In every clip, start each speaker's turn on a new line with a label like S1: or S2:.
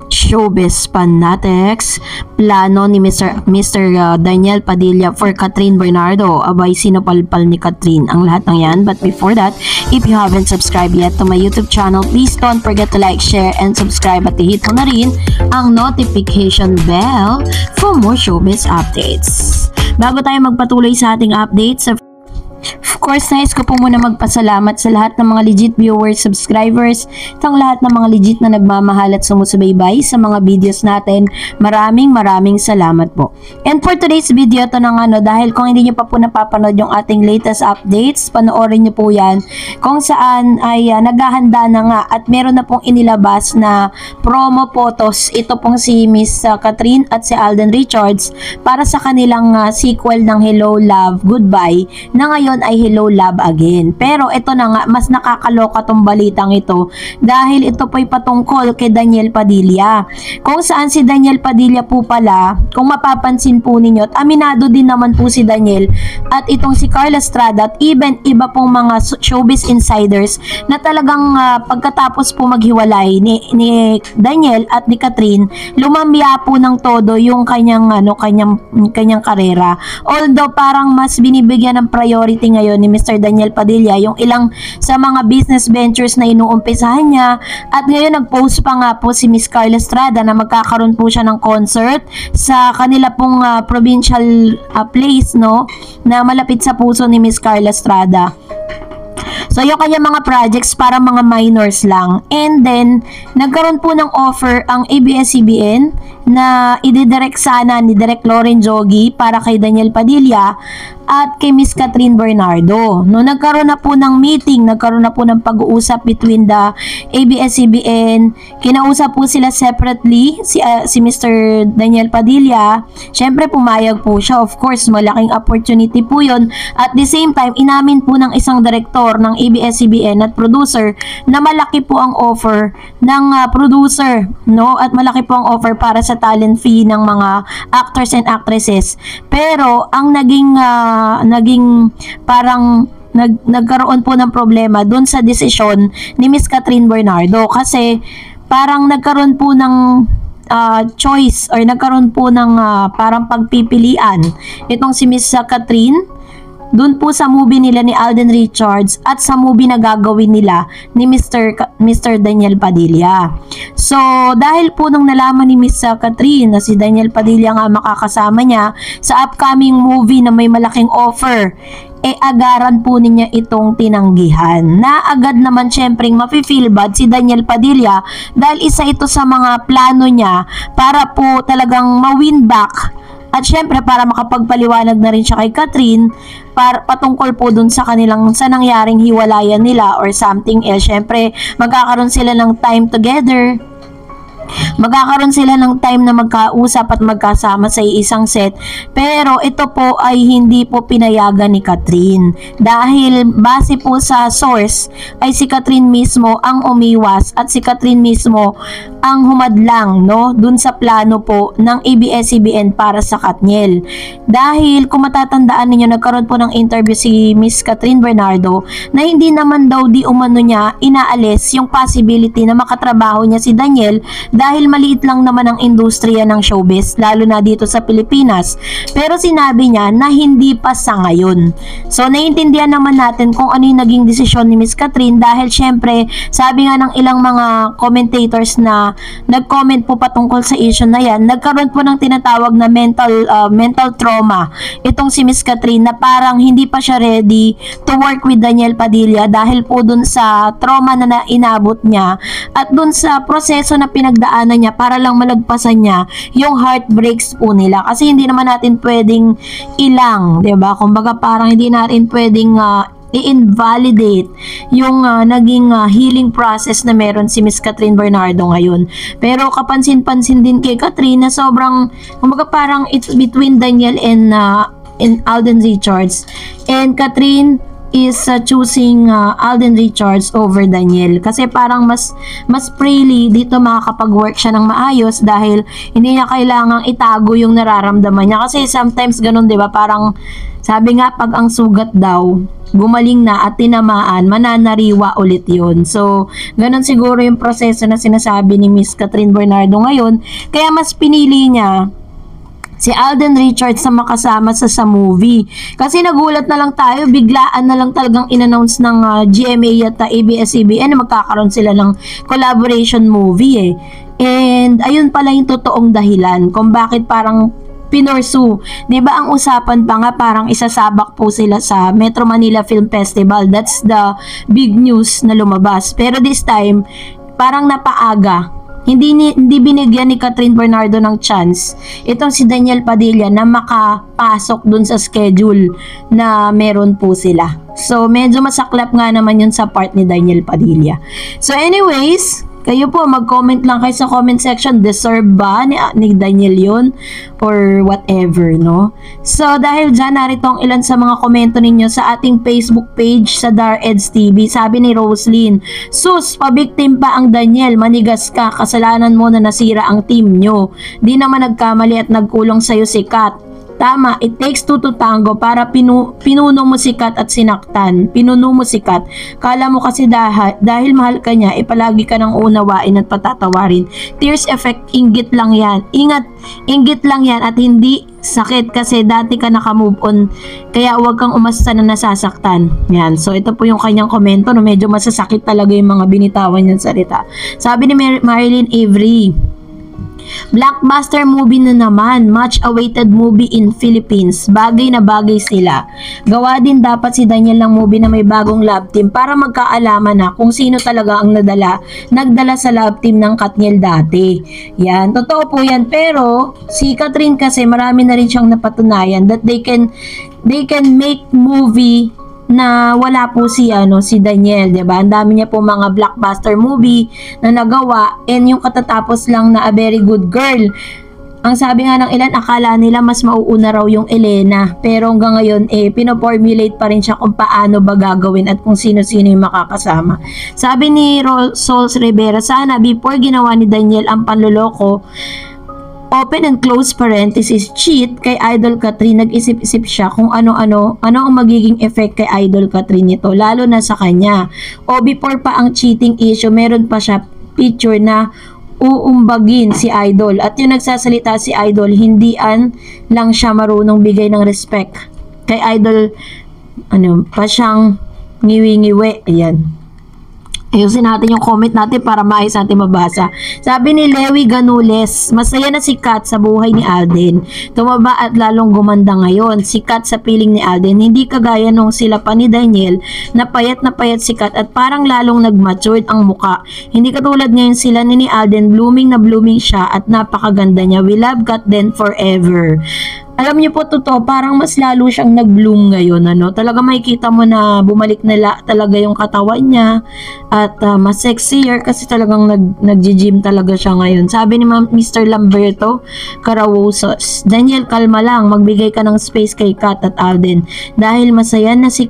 S1: Showbiz Fanatics, plano ni Mr. Daniel Padilla for Catherine Bernardo. Abay, sinupalpal ni Catherine ang lahat ng yan. But before that, if you haven't subscribed yet to my YouTube channel, please don't forget to like, share, and subscribe at i-hit mo na rin ang notification bell for more showbiz updates. Bago tayo magpatuloy sa ating updates, of course, nais ko po muna magpasalamat sa lahat ng mga legit viewers, subscribers, itong lahat ng mga legit na nagmamahal at sumusubaybay sa mga videos natin. Maraming salamat po. And for today's video, ito na nga, dahil kung hindi nyo pa po napapanood yung ating latest updates, panoorin nyo po yan, kung saan ay naghahanda na nga at meron na pong inilabas na promo photos. Ito pong si Miss Catherine at si Alden Richards para sa kanilang sequel ng Hello Love Goodbye na ngayon ay Hello Love Again. Pero ito na nga, mas nakakaloka tong balitang ito dahil ito po'y patungkol kay Daniel Padilla. Kung saan si Daniel Padilla po pala, kung mapapansin po ninyo, at aminado din naman po si Daniel at itong si Carla Estrada at even iba pong mga showbiz insiders na talagang pagkatapos po maghiwalay ni Daniel at ni Catherine, lumamya po ng todo yung kanyang karera. Although parang mas binibigyan ng priority ngayon ni Mr. Daniel Padilla yung ilang sa mga business ventures na inuumpisahan niya, at ngayon nag-post pa nga po si Miss Carla Estrada na magkakaroon po siya ng concert sa kanila pong provincial place na malapit sa puso ni Miss Carla Estrada. So, yung kanya mga projects para mga minors lang. And then, nagkaroon po ng offer ang ABS-CBN na ididirect sana ni Direk Loren Jogi para kay Daniel Padilla at kay Miss Catherine Bernardo. No, nagkaroon na po ng meeting, nagkaroon na po ng pag-uusap between the ABS-CBN. Kinausap po sila separately, si Mr. Daniel Padilla. Syempre, pumayag po siya. Of course, malaking opportunity po yun. At the same time, inamin po ng isang direktor ng ABS-CBN at producer na malaki po ang offer ng producer, at malaki po ang offer para sa talent fee ng mga actors and actresses. Pero ang naging parang nagkaroon po ng problema dun sa desisyon ni Miss Catherine Bernardo kasi parang nagkaroon po ng choice or nagkaroon po ng parang pagpipilian itong si Miss Catherine dun po sa movie nila ni Alden Richards at sa movie na gagawin nila ni Mr. Daniel Padilla. So, dahil po nung nalaman ni Miss Catherine na si Daniel Padilla nga makakasama niya sa upcoming movie na may malaking offer, agaran po niya itong tinanggihan. Na agad naman syempreng mafe-feel bad si Daniel Padilla dahil isa ito sa mga plano niya para po talagang ma-win back. At syempre para makapagpaliwanag na rin siya kay Catherine patungkol po dun sa nangyaring hiwalayan nila or something else. Syempre magkakaroon sila ng time together. Magkakaroon sila ng time na magkausap at magkasama sa isang set, pero ito po ay hindi po pinayagan ni Catherine dahil base po sa source ay si Catherine mismo ang umiwas at si Catherine mismo ang humadlang dun sa plano po ng ABS-CBN para sa Katniel. Dahil kung matatandaan ninyo, nagkaroon po ng interview si Miss Catherine Bernardo na hindi naman daw di umano niya inaalis yung possibility na makatrabaho niya si Daniel dahil maliit lang naman ang industriya ng showbiz, lalo na dito sa Pilipinas. Pero sinabi niya na hindi pa sa ngayon. So, naiintindihan naman natin kung ano yung naging desisyon ni Miss Catherine dahil syempre, sabi nga ng ilang mga commentators na nag-comment po patungkol sa issue na yan, nagkaroon po ng tinatawag na mental trauma itong si Miss Catherine na parang hindi pa siya ready to work with Daniel Padilla dahil po dun sa trauma na inabot niya at dun sa proseso na pinagdaanan niya para lang malagpasan niya yung heartbreaks po nila. Kasi hindi naman natin pwedeng ilang, 'di ba? Kumbaga parang hindi natin pwedeng i-invalidate yung naging healing process na meron si Miss Catherine Bernardo ngayon. Pero kapansin-pansin din kay Catherine na sobrang, kumbaga parang it's between Daniel and Alden Richards. And Catherine, is choosing Alden Richards over Daniel kasi parang mas freely dito makakapag-work siya ng maayos dahil hindi niya kailangang itago yung nararamdaman niya kasi sometimes ganun, 'di ba? Parang sabi nga, pag ang sugat daw gumaling na at tinamaan, mananariwa ulit yun. So, ganun siguro yung proseso na sinasabi ni Miss Catherine Bernardo ngayon. Kaya mas pinili niya si Alden Richards na makasama sa movie. Kasi nagulat na lang tayo, biglaan na lang talagang in-announce ng GMA at ABS-CBN na magkakaroon sila ng collaboration movie eh. And ayun pala yung totoong dahilan kung bakit parang pinorsu. 'Di ba ang usapan pa nga parang isasabak po sila sa Metro Manila Film Festival. That's the big news na lumabas. Pero this time, parang napaaga. Hindi binigyan ni Catherine Bernardo ng chance itong si Daniel Padilla na makapasok dun sa schedule na meron po sila. So, medyo masaklap nga naman yun sa part ni Daniel Padilla. So, anyways, kayo po, mag-comment lang kayo sa comment section, deserve ba ni Daniel yun? Or whatever, no? So, dahil dyan, narito ang ilan sa mga komento ninyo sa ating Facebook page sa DarEds TV. Sabi ni Roslyn, sus, pabiktim pa ang Daniel, manigas ka, kasalanan mo na nasira ang team nyo. Di naman nagkamali at nagkulong sa'yo si Kat. Tama, it takes two to tango para pinuno mo si Kat at sinaktan. Pinuno mo si Kat. Kala mo kasi dahil mahal ka niya, palagi ka nang unawain at patatawarin. Tears effect, inggit lang yan. Ingat, inggit lang yan at hindi sakit kasi dati ka naka-move on. Kaya huwag kang umasta na nasasaktan. Yan. So, ito po yung kanyang komento. No? Medyo masasakit talaga yung mga binitawan niyang salita. Sabi ni Marilyn Avery, blockbuster movie na naman, much awaited movie in Philippines. Bagay na bagay sila. Gawa din dapat si Daniel ng movie na may bagong love team para magkaalaman na kung sino talaga ang nagdala sa love team ng Katniel dati. Yan, totoo po yan. Pero si Catherine kasi marami na rin siyang napatunayan that they can make movie na wala po si Daniel, 'di ba? Ang dami niya po mga blockbuster movie na nagawa and yung katatapos lang na A Very Good Girl. Ang sabi nga ng ilan, akala nila mas mauuna raw yung Elena, pero hanggang ngayon pinoformulate pa rin siya kung paano ba gagawin at kung sino-sino yung makakasama. Sabi ni Sols Rivera, sana before ginawa ni Daniel ang panloloko, open and close parenthesis, cheat kay Idol Catherine, nag-isip-isip siya kung ano ang magiging effect kay Idol Catherine nito, lalo na sa kanya. O before pa ang cheating issue, meron pa siya picture na uumbagin si Idol. At yung nagsasalita si Idol, hindian lang siya marunong bigay ng respect. Kay Idol, pa siyang ngiwi-ngiwi. Ayan. Ayusin natin yung comment natin para maayos natin mabasa. Sabi ni Lewi Ganules, masaya na si Kat sa buhay ni Alden. Tumaba at lalong gumanda ngayon. Si Kat sa piling ni Alden, hindi kagaya nung sila pa ni Daniel, na payat si Kat at parang lalong nag-matured ang muka. Hindi katulad ngayon sila ni Alden, blooming na blooming siya at napakaganda niya. We love Kat then forever. Alam niyo po, totoo, parang mas lalo siyang nag-bloom ngayon, Talaga makikita mo na bumalik na talaga yung katawan niya at mas sexier kasi talagang nag-gym talaga siya ngayon. Sabi ni Mr. Lamberto Carawosos, Daniel, kalma lang, magbigay ka ng space kay Kat at Alden. Dahil masaya si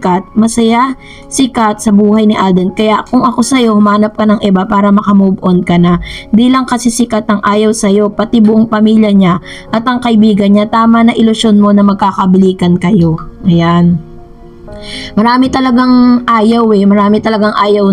S1: Kat sa buhay ni Alden. Kaya kung ako sa'yo, humanap ka ng iba para makamove on ka na. Di lang kasi si Kat ang ayaw sa'yo, pati buong pamilya niya at ang kaibigan niya. Tama na ilusyon mo na magkakabilikan kayo. Ayan. Marami talagang ayaw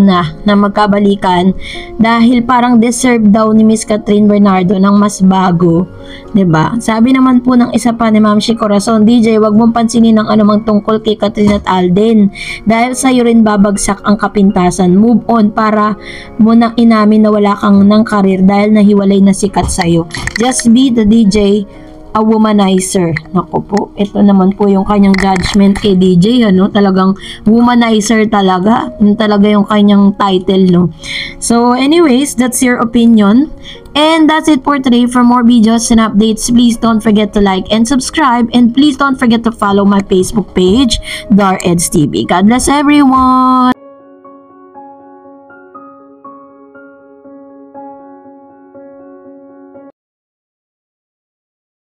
S1: na magkabalikan dahil parang deserve daw ni Miss Catherine Bernardo ng mas bago, 'di ba? Sabi naman po ng isa pa ni Ma'am Shi Corazon, DJ, wag mong pansinin ang anumang tungkol kay Catherine at Alden dahil sa iyo rin babagsak ang kapintasan. Move on para mo nang inamin na wala kang ng karir dahil nahiwalay na si Kat sa iyo. Just be the DJ, a womanizer. Naku po, ito naman po yung kanyang judgment kay DJ, talagang womanizer talaga. Yun talaga yung kanyang title, no? So, anyways, that's your opinion. And that's it for today. For more videos and updates, please don't forget to like and subscribe. And please don't forget to follow my Facebook page, DarEds TV. God bless everyone!